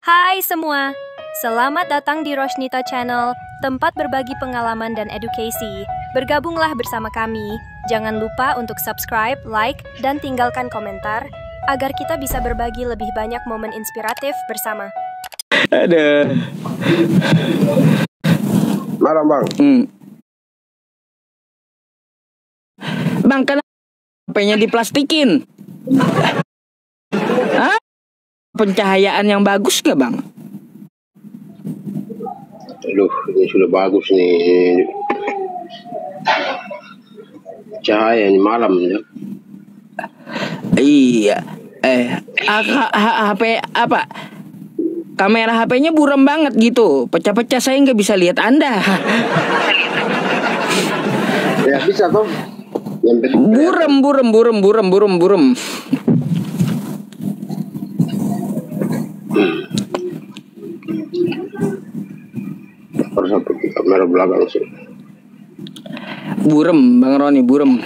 Hai semua, selamat datang di Rosnita Channel, tempat berbagi pengalaman dan edukasi. Bergabunglah bersama kami. Jangan lupa untuk subscribe, like, dan tinggalkan komentar agar kita bisa berbagi lebih banyak momen inspiratif bersama. Ada. Malam bang. Bang, kenapa HP-nya diplastikin? Hah? Pencahayaan yang bagus gak bang? Aduh, ini sudah bagus nih. Cahaya ini malam ya. Iya. HP apa? Kamera HP-nya buram banget gitu. Pecah-pecah, saya nggak bisa lihat Anda. Ya bisa toh. Buram. Harus sampai ke kamera belakang sih. Buram, Bang Roni, buram.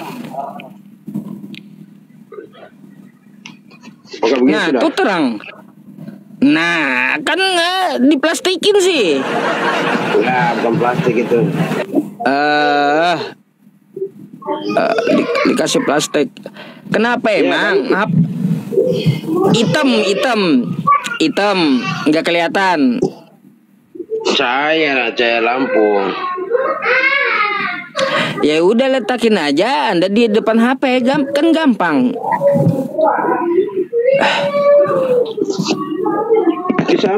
Oke, begini Nah, sudah. tuh terang. Nah, kan diplastikin sih. Ya, bukan plastik itu. Dikasih plastik. Kenapa emang? Hitam, nggak kelihatan. Cahaya lah, cahaya lampu. Ya udah letakin aja, Anda di depan HP, kan gampang. Bisa?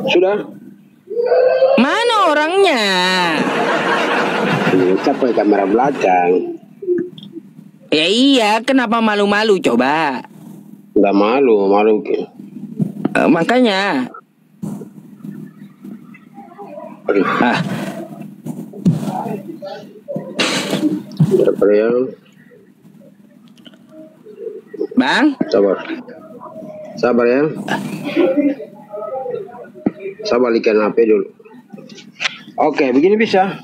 Sudah? Mana orangnya? Ini capai kamera belakang. Ya iya, kenapa malu-malu coba? Nggak malu. Makanya. Aduh. Berapa ya? Bang? Sabar ya. Saya balikan HP dulu. Oke, begini bisa.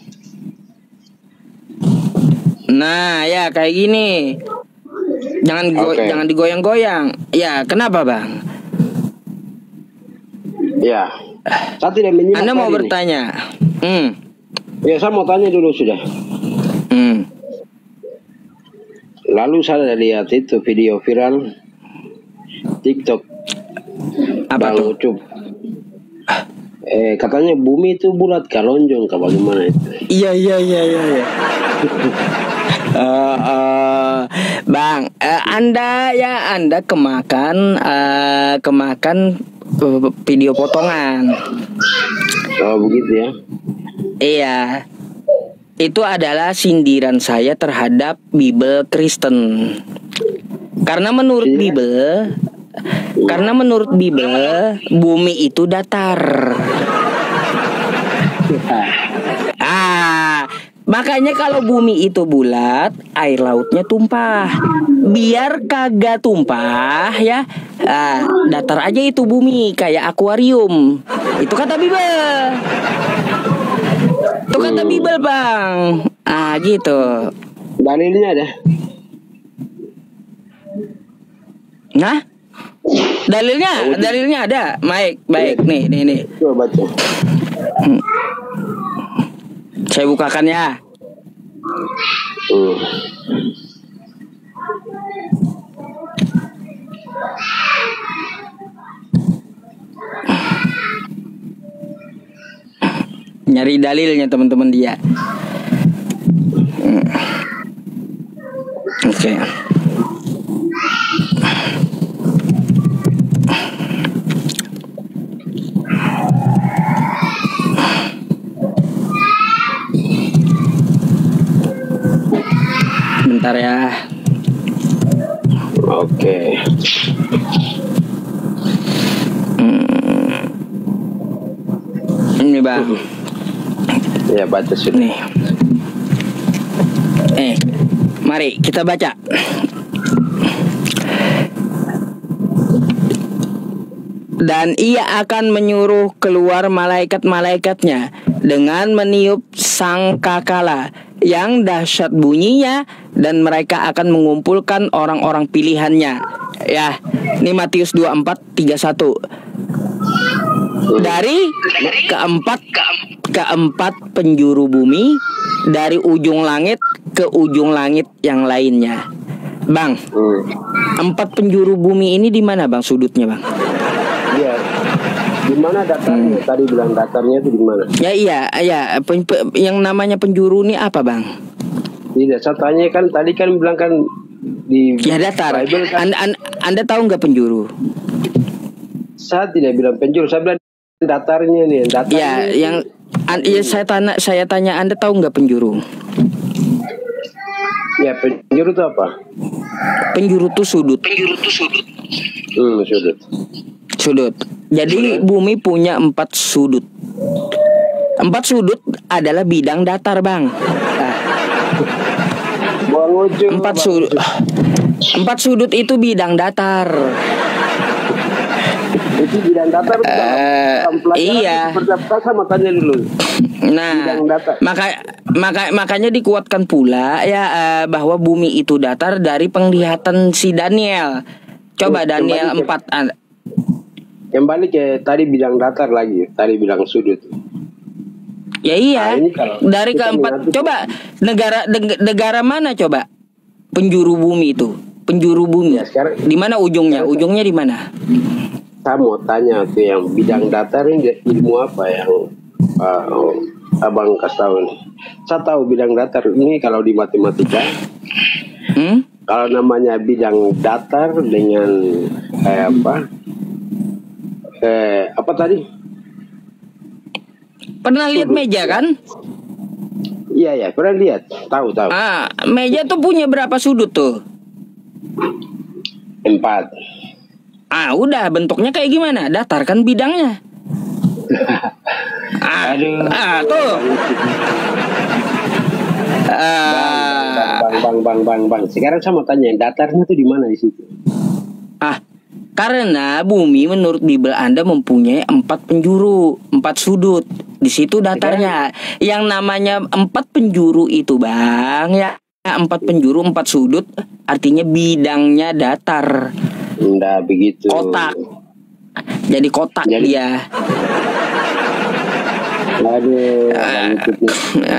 Nah, ya kayak gini. Jangan digoyang-goyang. Ya, kenapa, Bang? Ya. Saya tidak menyimak. Anda mau tadi bertanya? Ya, saya mau tanya dulu sudah. Lalu saya lihat itu video viral TikTok. Apa Bang tuh? Ucup. Katanya bumi itu bulat kalonjong, bagaimana itu? Iya. Bang, Anda kemakan video potongan. Oh begitu ya? Iya. Itu adalah sindiran saya terhadap Bible Kristen. Karena menurut Bible, bumi itu datar. Makanya kalau bumi itu bulat, air lautnya tumpah. Biar kagak tumpah ya, datar aja itu bumi kayak akuarium. Itu kata Bible. Itu kata Bible, Bang. Gitu. Dalilnya ada? Nah, dalilnya ada. Baik. Nih. Coba baca. Saya bukakan ya. Nyari dalilnya teman-teman dia. Oke. Bentar ya. Oke. Ini Bang. Ya baca sudah. Nih. Mari kita baca. Dan ia akan menyuruh keluar malaikat-malaikatnya dengan meniup sangkakala yang dahsyat bunyinya, dan mereka akan mengumpulkan orang-orang pilihannya Ya, ini Matius 24:31. Dari keempat penjuru bumi, dari ujung langit ke ujung langit yang lainnya. Bang, 4 penjuru bumi ini di mana Bang sudutnya Bang? Iya. Di mana datarnya? Tadi bilang datarnya itu di mana? Ya iya, yang namanya penjuru ini apa Bang? Tidak, saya tanya kan tadi kan bilang kan di Ya datar. Bible kan, Anda tahu nggak penjuru? saya tidak bilang penjuru, saya bilang datarnya nih. Datarnya Ya, saya tanya Anda tahu nggak penjuru? ya penjuru itu apa? Penjuru itu sudut. Sudut. Sudut. Jadi bumi punya 4 sudut. 4 sudut adalah bidang datar Bang. Buang ujung. 4 sudut. 4 sudut itu bidang datar. Itu bidang datar. Iya. Seperti sama tanya dulu. Nah, makanya dikuatkan pula ya bahwa bumi itu datar dari penglihatan si Daniel. Coba Daniel 4. Kembali ke tadi bidang datar lagi. Tadi bilang sudut. Ya iya. Nah, Dari keempat. Coba negara mana coba penjuru bumi itu? Penjuru bumi. Ya, sekarang, di mana ujungnya? Ujungnya di mana? Saya mau tanya tuh yang bidang datar ini ilmu apa yang abang kasih tahu nih? Saya tahu bidang datar ini kalau di matematika, kalau namanya bidang datar dengan apa tadi? Pernah lihat meja kan? Iya pernah lihat, tahu. Meja tuh punya berapa sudut tuh? 4. Udah bentuknya kayak gimana? Datar kan bidangnya. Tuh. Bang. Sekarang saya mau tanya, datarnya tuh di mana di situ? Karena bumi menurut Bible Anda mempunyai 4 penjuru, 4 sudut. Di situ datarnya. Yang namanya 4 penjuru itu Bang ya. 4 penjuru, 4 sudut, artinya bidangnya datar. Enggak begitu. Kotak. Jadi kotak dia.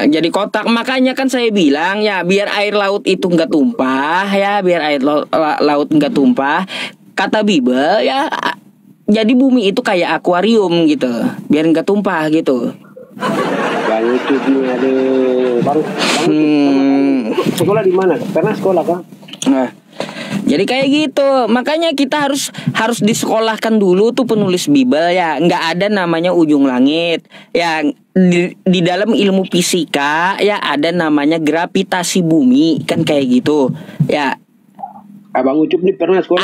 Jadi kotak. Makanya kan saya bilang ya, biar air laut itu nggak tumpah ya, biar air laut nggak tumpah. Kata Bible ya, jadi bumi itu kayak akuarium gitu, biar nggak tumpah gitu. Bang itu nih, bang sekolah di mana? Karena sekolah kan. Jadi kayak gitu. Makanya kita harus disekolahkan dulu tuh penulis Bible ya. Nggak ada namanya ujung langit. Ya di dalam ilmu fisika ya ada namanya gravitasi bumi kan kayak gitu. Ya. Abang Ucup nih pernah sekolah?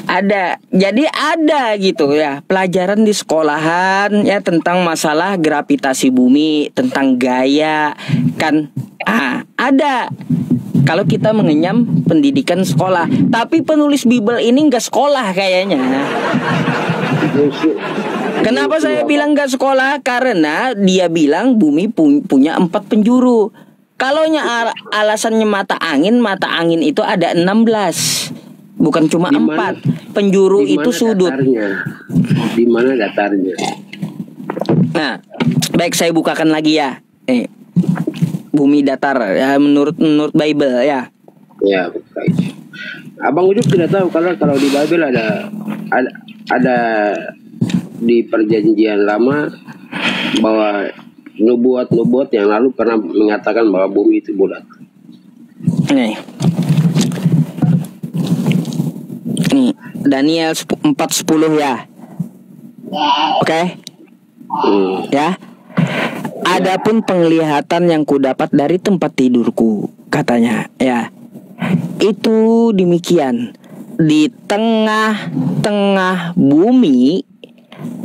Ada. Jadi ada gitu ya. Pelajaran di sekolahan ya tentang masalah gravitasi bumi, tentang gaya kan. Ada. Kalau kita mengenyam pendidikan sekolah. Tapi penulis Bible ini nggak sekolah kayaknya. Kenapa saya bilang nggak sekolah? Karena dia bilang bumi punya 4 penjuru. Kalau alasannya mata angin itu ada 16. Bukan cuma 4. Penjuru itu sudut. Di mana datarnya? Nah, baik saya bukakan lagi ya. Bumi datar ya menurut Bible ya. Ya, baik. Abang Ucup tidak tahu kalau di Bible ada di perjanjian lama bahwa nubuat yang lalu pernah mengatakan bahwa bumi itu bulat. Nih Daniel 4:10 ya. Oke. Ya. Adapun penglihatan yang kudapat dari tempat tidurku, katanya ya, itu demikian. Di tengah-tengah bumi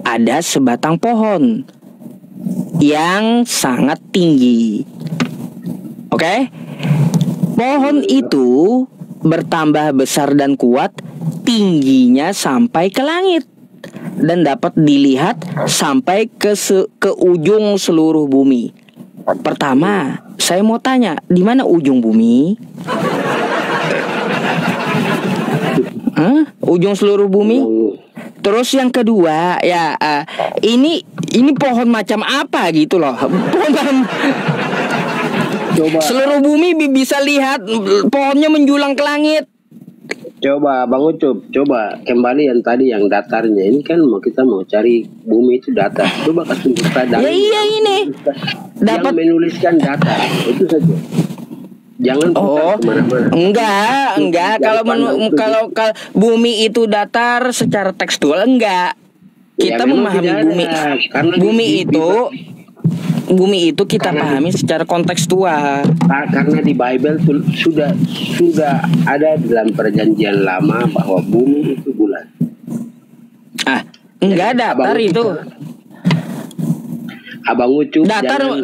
ada sebatang pohon yang sangat tinggi. Oke? Pohon itu bertambah besar dan kuat, tingginya sampai ke langit dan dapat dilihat sampai ke ujung seluruh bumi. Pertama, saya mau tanya, di mana ujung bumi? Ujung seluruh bumi. Terus yang kedua ya, ini pohon macam apa gitu loh. Coba. Seluruh bumi bisa lihat pohonnya menjulang ke langit. Coba Bang Ucup, coba kembali yang tadi yang datarnya. Ini kan kita mau cari bumi itu datar. Coba kasih kita Ya iya ini. Dapat menuliskan datar. Itu saja. Jangan kemana-mana. Enggak. Kalau bumi itu datar secara tekstual enggak. Kita Ya, memahami bumi itu kita pahami secara kontekstual. Karena di Bible sudah ada dalam perjanjian lama bahwa bumi itu bulat. Enggak datar itu. Abang Ucup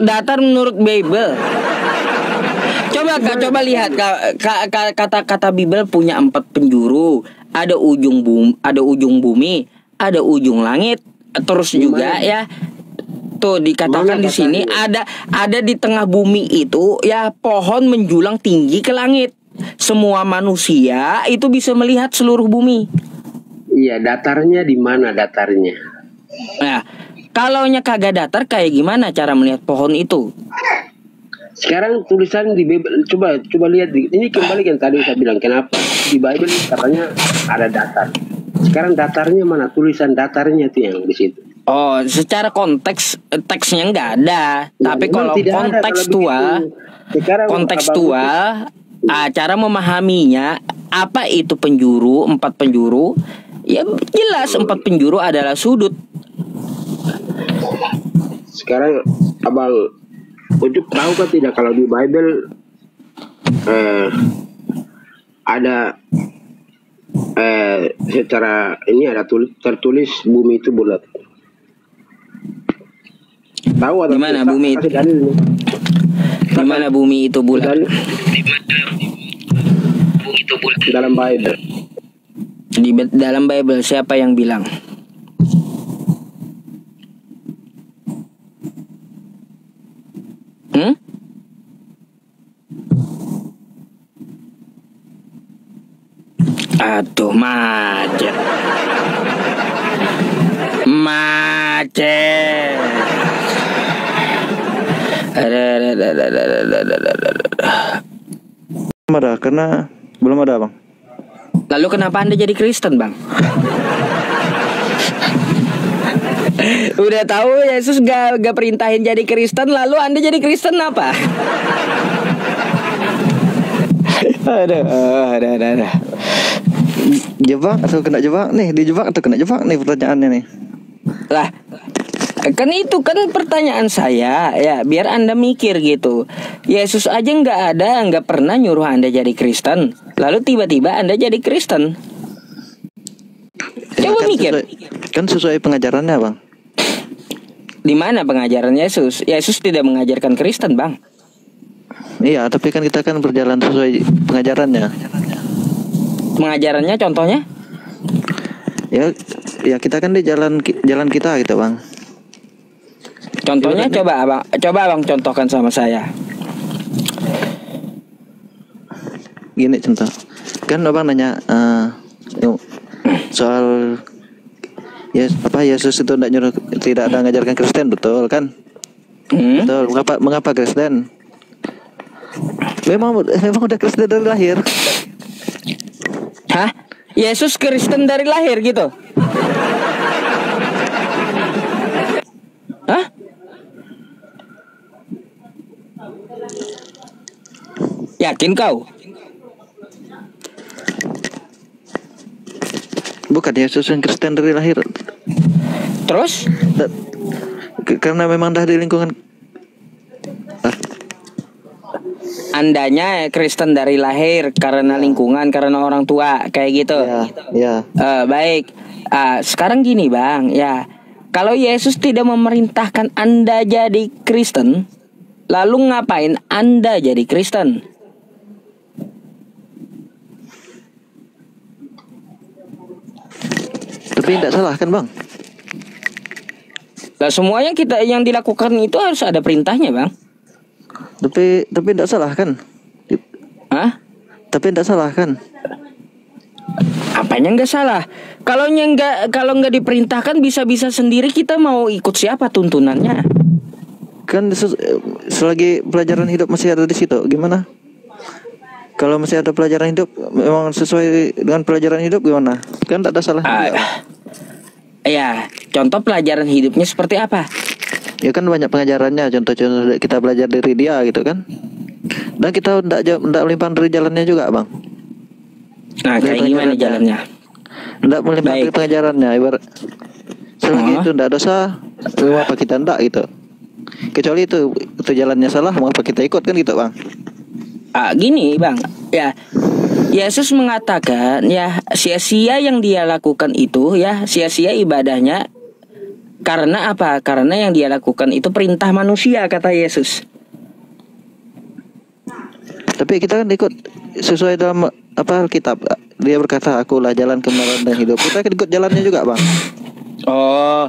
datar menurut Bible. Coba lihat kata Bible punya 4 penjuru. Ada ujung bumi, ada ujung langit. Terus juga ya tuh dikatakan di sini ada di tengah bumi itu ya pohon menjulang tinggi ke langit. Semua manusia itu bisa melihat seluruh bumi. Iya, datarnya di mana datarnya? Nah, kalaunya kagak datar kayak gimana cara melihat pohon itu? Sekarang tulisan di Bible, coba lihat ini kembali kan tadi saya bilang kenapa di Bible katanya ada datar. Sekarang datarnya mana? Tulisan datarnya itu yang di situ. Oh, secara konteks teksnya nggak ada. Tapi kalau kontekstual, cara memahaminya apa itu penjuru, 4 penjuru? Ya jelas 4 penjuru adalah sudut. Sekarang Abang Ucup tahu kan tidak kalau di Bible ada secara ini ada tertulis bumi itu bulat. Tahu atau di mana bumi itu? Di mana bumi itu bulat? Dalam Bible. Di dalam Bible siapa yang bilang? Aduh, macet. Belum ada, karena belum ada Bang. Lalu kenapa Anda jadi Kristen Bang? Udah tahu Yesus gak perintahin jadi Kristen, lalu Anda jadi Kristen apa? Ada. Jebak atau kena jebak nih? Dijebak atau kena jebak nih pertanyaannya nih? Lah, kan itu kan pertanyaan saya ya, biar Anda mikir gitu. Yesus aja nggak pernah nyuruh Anda jadi Kristen, lalu tiba-tiba Anda jadi Kristen. Coba kan mikir. Sesuai pengajarannya Bang. Di mana pengajaran Yesus? Yesus tidak mengajarkan Kristen Bang. Iya, tapi kan kita kan berjalan sesuai pengajarannya. Pengajarannya contohnya? Ya kita kan di jalan kita gitu Bang. Contohnya coba abang contohkan sama saya. Gini contoh. Kan Abang nanya soal Yesus itu tidak ada mengajarkan Kristen, betul kan? Betul. Mengapa Kristen? Memang udah Kristen dari lahir. Hah? Yesus Kristen dari lahir gitu? Hah? Yakin kau? Bukan Yesus yang Kristen dari lahir. Terus? Karena memang dah di lingkungan. Andanya Kristen dari lahir karena lingkungan, karena orang tua, kayak gitu. Ya. Baik. Sekarang gini Bang, ya. Kalau Yesus tidak memerintahkan Anda jadi Kristen, lalu ngapain Anda jadi Kristen? Tapi tidak salah kan Bang? Lah semuanya yang dilakukan itu harus ada perintahnya Bang. Tapi tidak salah kan? Hah? Tapi tidak salah kan? Apa Apanya nggak salah? Kalau nggak diperintahkan bisa-bisa sendiri, kita mau ikut siapa tuntunannya? Kan selagi pelajaran hidup masih ada di situ, gimana? Kalau masih ada pelajaran hidup, memang sesuai dengan pelajaran hidup gimana? Kan tak ada salah juga. Ya, contoh pelajaran hidupnya seperti apa? Ya kan banyak pengajarannya. Contoh-contoh kita belajar dari dia gitu kan. Dan kita tidak melimpang dari jalannya juga, Bang. Nah, kayak gimana jalannya? Tidak melimpang dari pengajarannya. Ibarat selagi itu tidak dosa, mengapa kita tidak gitu? Kecuali itu jalannya salah, mengapa kita ikut kan gitu, Bang? Gini Bang, ya Yesus mengatakan ya sia-sia yang dia lakukan itu, ya sia-sia ibadahnya. Karena apa? Karena yang dia lakukan itu perintah manusia, kata Yesus. Tapi kita kan ikut sesuai dalam Alkitab. Dia berkata, akulah jalan kebenaran dan hidup. Kita kan ikut jalannya juga, Bang. Oh,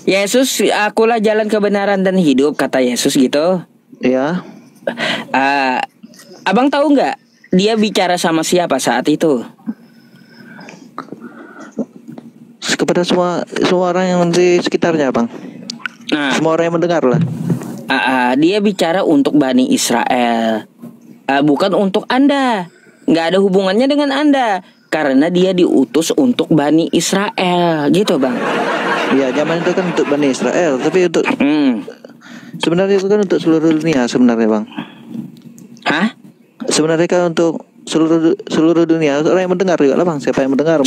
Yesus, akulah jalan kebenaran dan hidup, kata Yesus gitu. Ya. Abang tahu nggak dia bicara sama siapa saat itu? Kepada semua orang yang di sekitarnya, Bang. Nah, semua orang yang mendengar lah. Dia bicara untuk Bani Israel, bukan untuk Anda. Nggak ada hubungannya dengan Anda, karena dia diutus untuk Bani Israel, gitu Bang. Iya, zaman itu kan untuk Bani Israel, tapi untuk sebenarnya itu kan untuk seluruh dunia sebenarnya, Bang. Hah? Sebenarnya kan untuk seluruh dunia, orang yang mendengar juga lah, Bang. Siapa yang mendengar?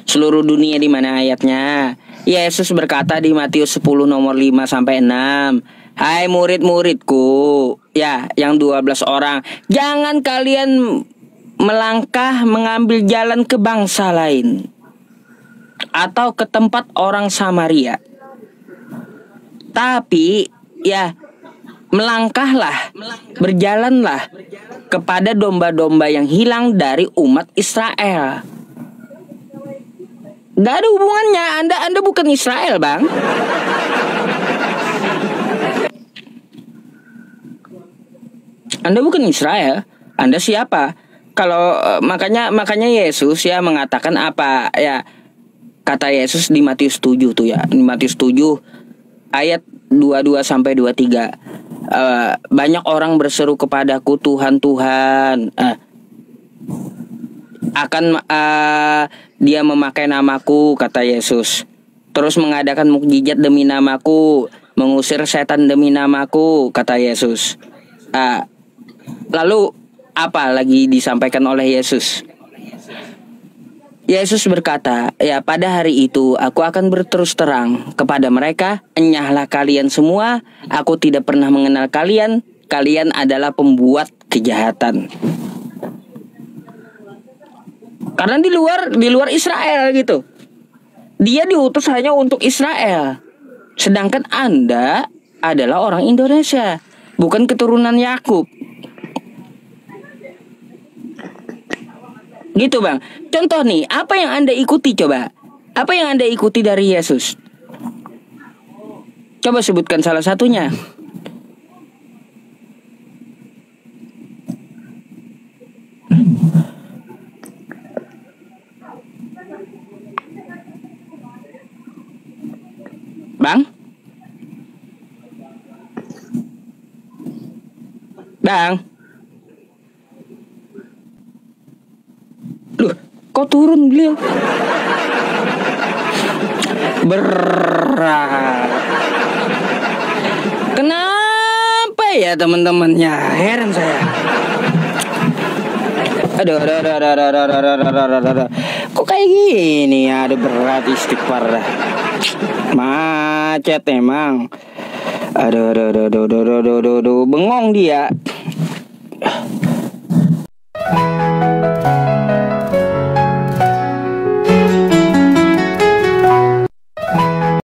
Seluruh dunia di mana ayatnya? Yesus berkata di Matius 10 nomor 5 sampai 6. Hai murid-muridku, ya yang 12 orang, jangan kalian melangkah mengambil jalan ke bangsa lain atau ke tempat orang Samaria. Tapi ya melangkahlah, berjalanlah kepada domba-domba yang hilang dari umat Israel. Gak ada hubungannya. Anda bukan Israel, Bang. Anda bukan Israel. Anda siapa? Kalau makanya Yesus ya mengatakan apa ya? Kata Yesus di Matius 7 tuh ya. Di Matius 7 ayat 22 sampai 23. Banyak orang berseru kepadaku, Tuhan, Tuhan. Dia memakai namaku, kata Yesus. Terus mengadakan mukjizat demi namaku, mengusir setan demi namaku, kata Yesus. Lalu apa lagi disampaikan oleh Yesus? Yesus berkata, ya pada hari itu aku akan berterus terang kepada mereka, enyahlah kalian semua, aku tidak pernah mengenal kalian, kalian adalah pembuat kejahatan. Karena di luar Israel gitu. Dia diutus hanya untuk Israel. Sedangkan Anda adalah orang Indonesia, bukan keturunan Yakub. Gitu Bang. Contoh nih, apa yang Anda ikuti coba? Apa yang Anda ikuti dari Yesus? Coba sebutkan salah satunya. Bang? Bang? Loh, kok turun beliau? Berat. Kenapa ya teman-temannya? Heran saya. Aduh. Kok kayak gini ya? Aduh, berat, istighfar dah. Macet emang. Aduh. Bengong dia.